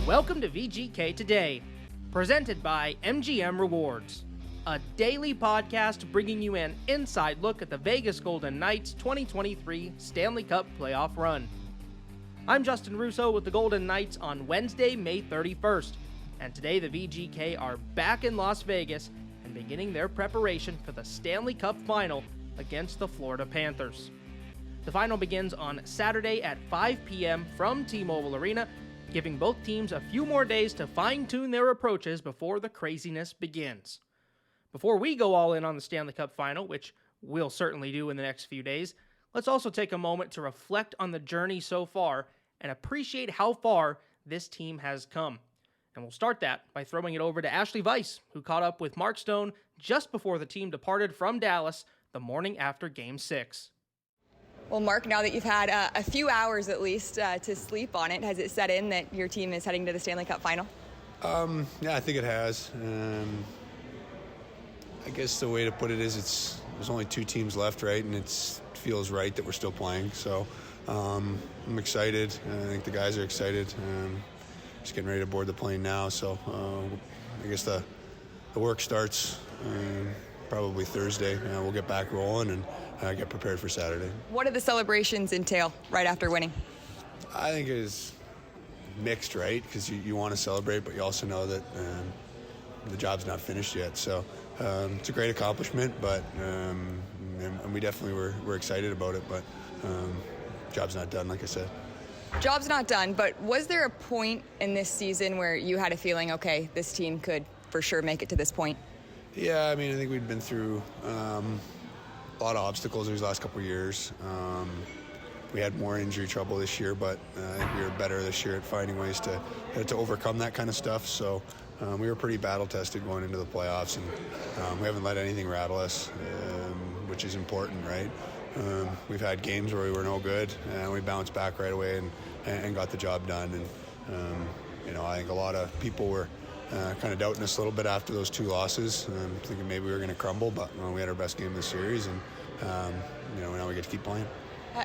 Welcome to VGK Today, presented by MGM Rewards, a daily podcast bringing you an inside look at the Vegas Golden Knights 2023 Stanley Cup playoff run. I'm Justin Russo with the Golden Knights on Wednesday, May 31st, and today the VGK are back in Las Vegas and beginning their preparation for the Stanley Cup Final against the Florida Panthers. The final begins on Saturday at 5 p.m. from T-Mobile Arena, giving both teams a few more days to fine-tune their approaches before the craziness begins. Before we go all in on the Stanley Cup Final, which we'll certainly do in the next few days, let's also take a moment to reflect on the journey so far and appreciate how far this team has come. And we'll start that by throwing it over to Ashali Vise, who caught up with Mark Stone just before the team departed from Dallas the morning after Game 6. Well, Mark, now that you've had a few hours at least to sleep on it, has it set in that your team is heading to the Stanley Cup Final? Yeah, I think it has. I guess the way to put it is there's only two teams left, right? And it feels right that we're still playing. So I'm excited. I think the guys are excited. Just getting ready to board the plane now. So I guess the work starts probably Thursday. We'll get back rolling and get prepared for Saturday. What do the celebrations entail right after winning? I think it's mixed, right? Because you want to celebrate, but you also know that the job's not finished yet. So it's a great accomplishment, but and we definitely were excited about it, but job's not done, like I said. Job's not done, but was there a point in this season where you had a feeling, okay, this team could for sure make it to this point? Yeah, I mean, I think we'd been through a lot of obstacles these last couple of years. We had more injury trouble this year, but I think we were better this year at finding ways to overcome that kind of stuff. So we were pretty battle-tested going into the playoffs, and we haven't let anything rattle us, which is important, right? We've had games where we were no good, and we bounced back right away and got the job done. And I think a lot of people were kind of doubting us a little bit after those two losses, thinking maybe we were going to crumble, but we had our best game of the series, and now we get to keep playing.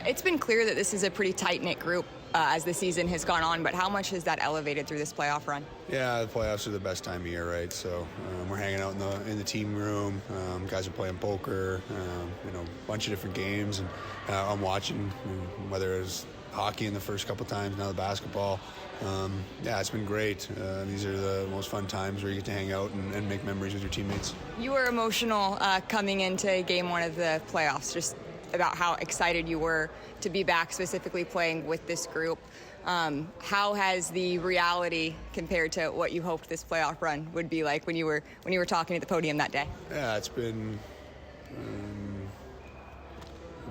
It's been clear that this is a pretty tight-knit group as the season has gone on, but how much has that elevated through this playoff run? Yeah, the playoffs are the best time of year, right? So we're hanging out in the team room. Guys are playing poker, a bunch of different games, and I'm watching, whether it was hockey in the first couple times, now the basketball. It's been great. These are the most fun times where you get to hang out and make memories with your teammates. You were emotional coming into game one of the playoffs, just about how excited you were to be back, specifically playing with this group. How has the reality compared to what you hoped this playoff run would be like when you were talking at the podium that day? Yeah, it's been.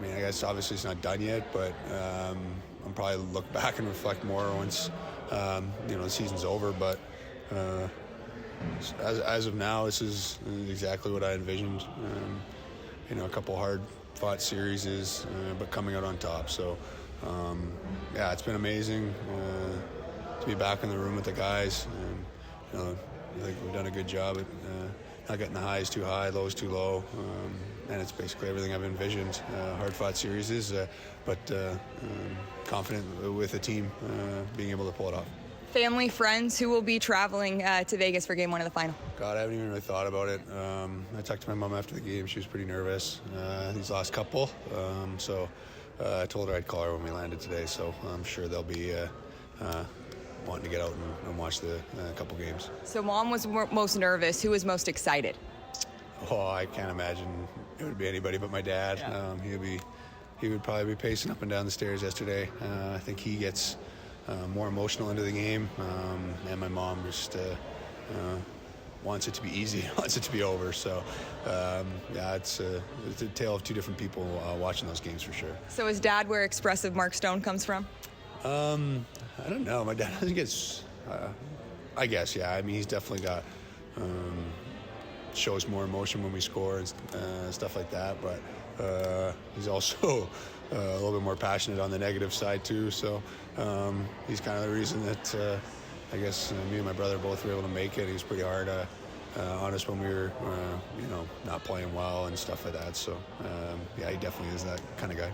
I guess obviously it's not done yet, but I'll probably look back and reflect more once the season's over. But as of now, this is exactly what I envisioned. A couple hard-fought series, but coming out on top. So it's been amazing to be back in the room with the guys. I think we've done a good job at not getting the highs too high, lows too low. And it's basically everything I've envisioned. Hard-fought series, but confident with the team being able to pull it off. Family, friends, who will be traveling to Vegas for Game 1 of the Final? God, I haven't even really thought about it. I talked to my mom after the game. She was pretty nervous these last couple. So I told her I'd call her when we landed today. So I'm sure they'll be wanting to get out and watch the couple games. So Mom was most nervous. Who was most excited? Oh, I can't imagine it would be anybody but my dad. Yeah. He would probably be pacing up and down the stairs yesterday. I think he gets more emotional into the game, and my mom just wants it to be easy, wants it to be over. So, it's a tale of two different people watching those games for sure. So is Dad where expressive Mark Stone comes from? I don't know. My dad doesn't get, I guess, yeah. I mean, he's definitely got, shows more emotion when we score and stuff like that. But he's also a little bit more passionate on the negative side too. So he's kind of the reason that I guess me and my brother both were able to make it. He was pretty hard on us when we were, not playing well and stuff like that. So he definitely is that kind of guy.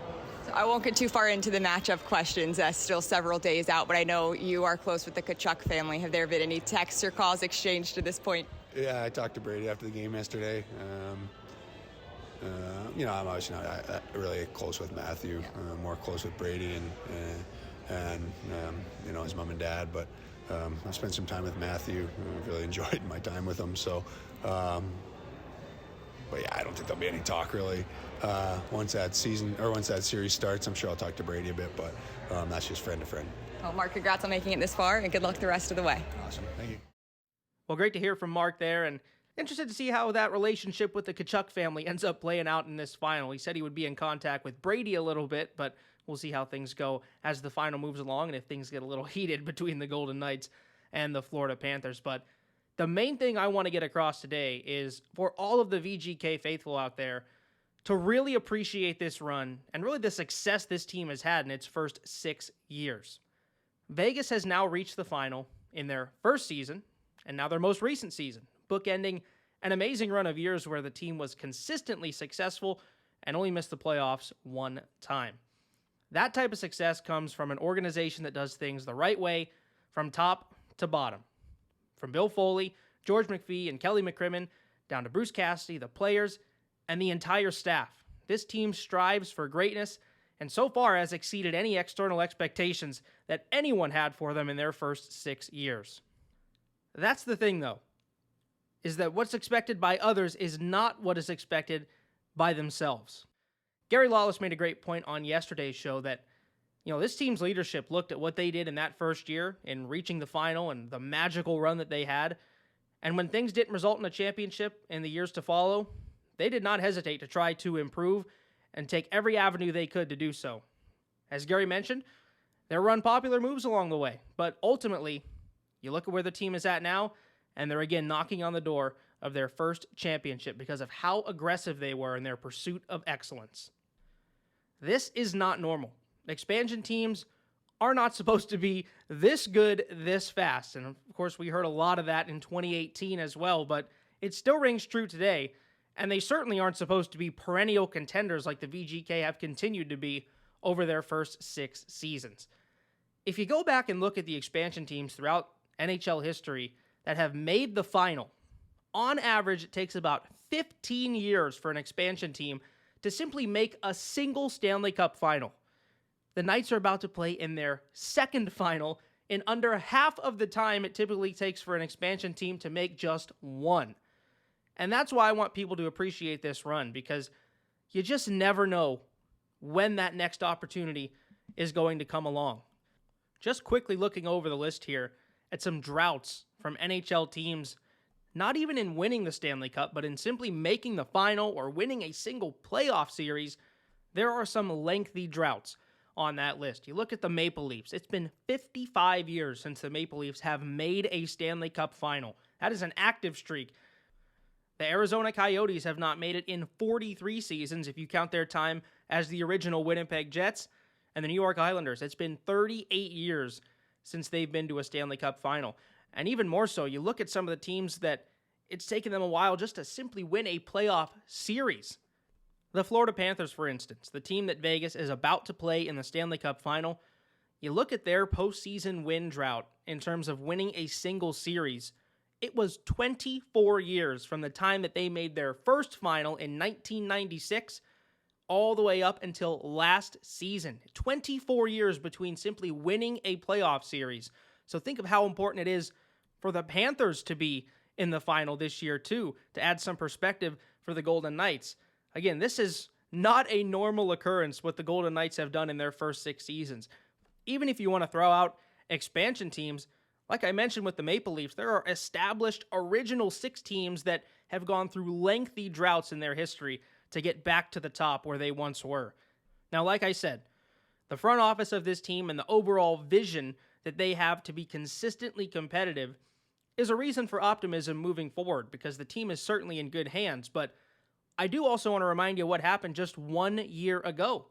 I won't get too far into the matchup questions, still several days out, but I know you are close with the Tkachuk family. Have there been any texts or calls exchanged to this point? Yeah, I talked to Brady after the game yesterday. I'm obviously not really close with Matthew, more close with Brady and his mom and dad, but I spent some time with Matthew. I really enjoyed my time with him, so but yeah, I don't think there'll be any talk really. Once that series starts, I'm sure I'll talk to Brady a bit, but that's just friend to friend. Well, Mark, congrats on making it this far, and good luck the rest of the way. Awesome, thank you. Well, great to hear from Mark there, and interested to see how that relationship with the Tkachuk family ends up playing out in this final. He said he would be in contact with Brady a little bit, but we'll see how things go as the final moves along and if things get a little heated between the Golden Knights and the Florida Panthers. But the main thing I want to get across today is for all of the VGK faithful out there to really appreciate this run and really the success this team has had in its first 6 years. Vegas has now reached the final in their first season and now their most recent season, bookending an amazing run of years where the team was consistently successful and only missed the playoffs one time. That type of success comes from an organization that does things the right way from top to bottom. From Bill Foley, George McPhee, and Kelly McCrimmon, down to Bruce Cassidy, the players, and the entire staff. This team strives for greatness and so far has exceeded any external expectations that anyone had for them in their first 6 years. That's the thing, though, is that what's expected by others is not what is expected by themselves. Gary Lawless made a great point on yesterday's show that, this team's leadership looked at what they did in that first year in reaching the final and the magical run that they had, and when things didn't result in a championship in the years to follow, they did not hesitate to try to improve and take every avenue they could to do so. As Gary mentioned, there were unpopular moves along the way, but ultimately, you look at where the team is at now, and they're again knocking on the door of their first championship because of how aggressive they were in their pursuit of excellence. This is not normal. Expansion teams are not supposed to be this good this fast, and of course we heard a lot of that in 2018 as well, but it still rings true today, and they certainly aren't supposed to be perennial contenders like the VGK have continued to be over their first 6 seasons. If you go back and look at the expansion teams throughout NHL history that have made the final, on average it takes about 15 years for an expansion team to simply make a single Stanley Cup final. The Knights are about to play in their second final in under half of the time it typically takes for an expansion team to make just one. And that's why I want people to appreciate this run, because you just never know when that next opportunity is going to come along. Just quickly looking over the list here at some droughts from NHL teams, not even in winning the Stanley Cup, but in simply making the final or winning a single playoff series, there are some lengthy droughts on that list. You look at the Maple Leafs. It's been 55 years since the Maple Leafs have made a Stanley Cup final. That is an active streak. The Arizona Coyotes have not made it in 43 seasons if you count their time as the original Winnipeg Jets. And the New York Islanders, it's been 38 years since they've been to a Stanley Cup final. And even more so, you look at some of the teams that it's taken them a while just to simply win a playoff series. The Florida Panthers, for instance, the team that Vegas is about to play in the Stanley Cup final, you look at their postseason win drought in terms of winning a single series. It was 24 years from the time that they made their first final in 1996 all the way up until last season. 24 years between simply winning a playoff series. So think of how important it is for the Panthers to be in the final this year too, to add some perspective for the Golden Knights. Again, this is not a normal occurrence what the Golden Knights have done in their first 6 seasons. Even if you want to throw out expansion teams, like I mentioned with the Maple Leafs, there are established original 6 teams that have gone through lengthy droughts in their history to get back to the top where they once were. Now, like I said, the front office of this team and the overall vision that they have to be consistently competitive is a reason for optimism moving forward, because the team is certainly in good hands. But I do also want to remind you what happened just 1 year ago.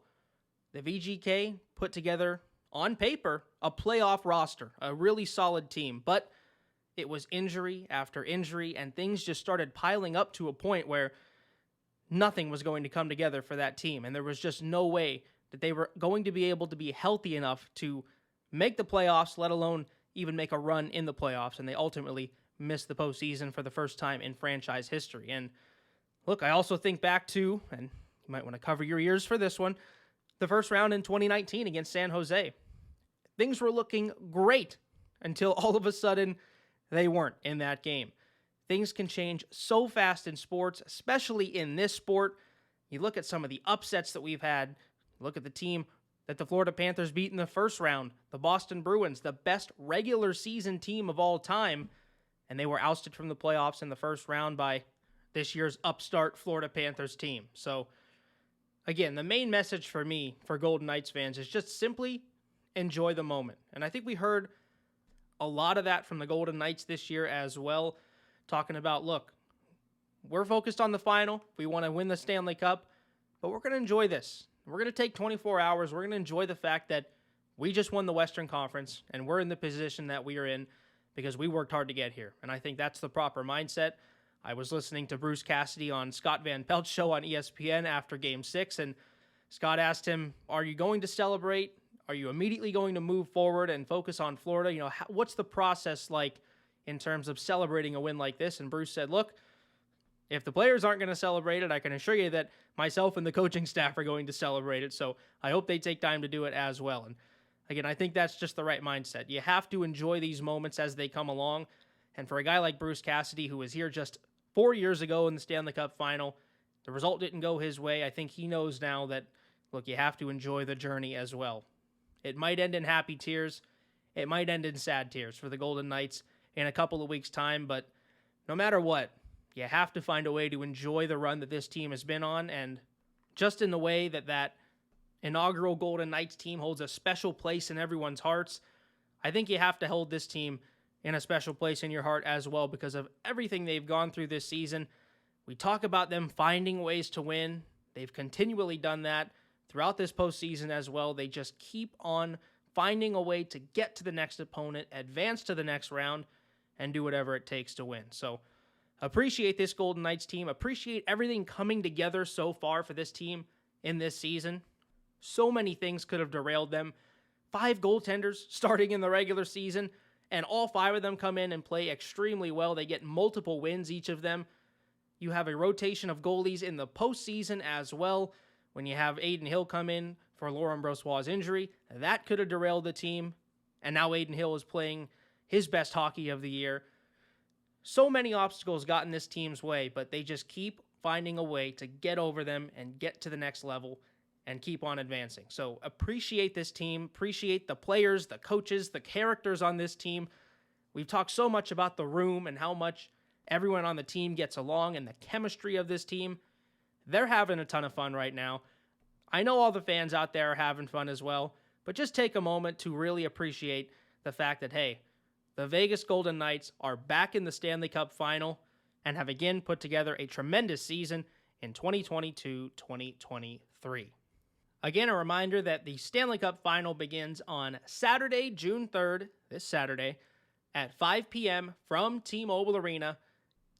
The VGK put together, on paper, a playoff roster, a really solid team, but it was injury after injury, and things just started piling up to a point where nothing was going to come together for that team, and there was just no way that they were going to be able to be healthy enough to make the playoffs, let alone even make a run in the playoffs, and they ultimately missed the postseason for the first time in franchise history. And look, I also think back to, and you might want to cover your ears for this one, the first round in 2019 against San Jose. Things were looking great until all of a sudden they weren't in that game. Things can change so fast in sports, especially in this sport. You look at some of the upsets that we've had. Look at the team that the Florida Panthers beat in the first round, the Boston Bruins, the best regular season team of all time, and they were ousted from the playoffs in the first round by this year's upstart Florida Panthers team. So, again, the main message for me, for Golden Knights fans, is just simply enjoy the moment. And I think we heard a lot of that from the Golden Knights this year as well, talking about, look, we're focused on the final. We want to win the Stanley Cup, but we're going to enjoy this. We're going to take 24 hours. We're going to enjoy the fact that we just won the Western Conference and we're in the position that we are in because we worked hard to get here. And I think that's the proper mindset. I was listening to Bruce Cassidy on Scott Van Pelt's show on ESPN after Game 6, and Scott asked him, are you going to celebrate? Are you immediately going to move forward and focus on Florida? You know, what's the process like in terms of celebrating a win like this? And Bruce said, look, if the players aren't going to celebrate it, I can assure you that myself and the coaching staff are going to celebrate it. So I hope they take time to do it as well. And again, I think that's just the right mindset. You have to enjoy these moments as they come along. And for a guy like Bruce Cassidy, who was here just 4 years ago in the Stanley Cup Final, the result didn't go his way. I think he knows now that, look, you have to enjoy the journey as well. It might end in happy tears. It might end in sad tears for the Golden Knights in a couple of weeks' time. But no matter what, you have to find a way to enjoy the run that this team has been on, and just in the way that that inaugural Golden Knights team holds a special place in everyone's hearts, I think you have to hold this team in a special place in your heart as well because of everything they've gone through this season. We talk about them finding ways to win. They've continually done that throughout this postseason as well. They just keep on finding a way to get to the next opponent, advance to the next round, and do whatever it takes to win. So appreciate this Golden Knights team. Appreciate everything coming together so far for this team in this season. So many things could have derailed them. 5 goaltenders starting in the regular season, and all 5 of them come in and play extremely well. They get multiple wins, each of them. You have a rotation of goalies in the postseason as well. When you have Adin Hill come in for Laurent Brossoit's injury, that could have derailed the team. And now Adin Hill is playing his best hockey of the year. So many obstacles got in this team's way, but they just keep finding a way to get over them and get to the next level and keep on advancing. So appreciate this team, appreciate the players, the coaches, the characters on this team. We've talked so much about the room and how much everyone on the team gets along and the chemistry of this team. They're having a ton of fun right now. I know all the fans out there are having fun as well, but just take a moment to really appreciate the fact that, hey, the Vegas Golden Knights are back in the Stanley Cup Final and have again put together a tremendous season in 2022-2023. Again, a reminder that the Stanley Cup Final begins on Saturday, June 3rd, this Saturday, at 5 p.m. from T-Mobile Arena.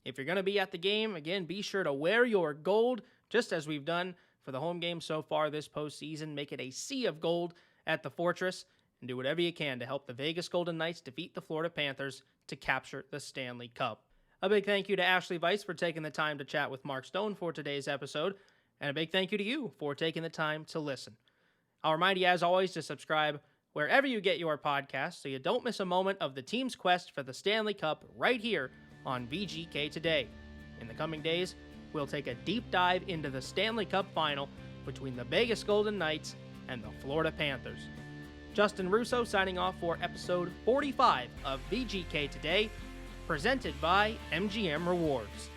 If you're going to be at the game, again, be sure to wear your gold, just as we've done for the home game so far this postseason. Make it a sea of gold at the Fortress, and do whatever you can to help the Vegas Golden Knights defeat the Florida Panthers to capture the Stanley Cup. A big thank you to Ashali Vise for taking the time to chat with Mark Stone for today's episode, and a big thank you to you for taking the time to listen. I'll remind you, as always, to subscribe wherever you get your podcasts so you don't miss a moment of the team's quest for the Stanley Cup right here on VGK Today. In the coming days, we'll take a deep dive into the Stanley Cup Final between the Vegas Golden Knights and the Florida Panthers. Justin Russo signing off for episode 45 of VGK Today, presented by MGM Rewards.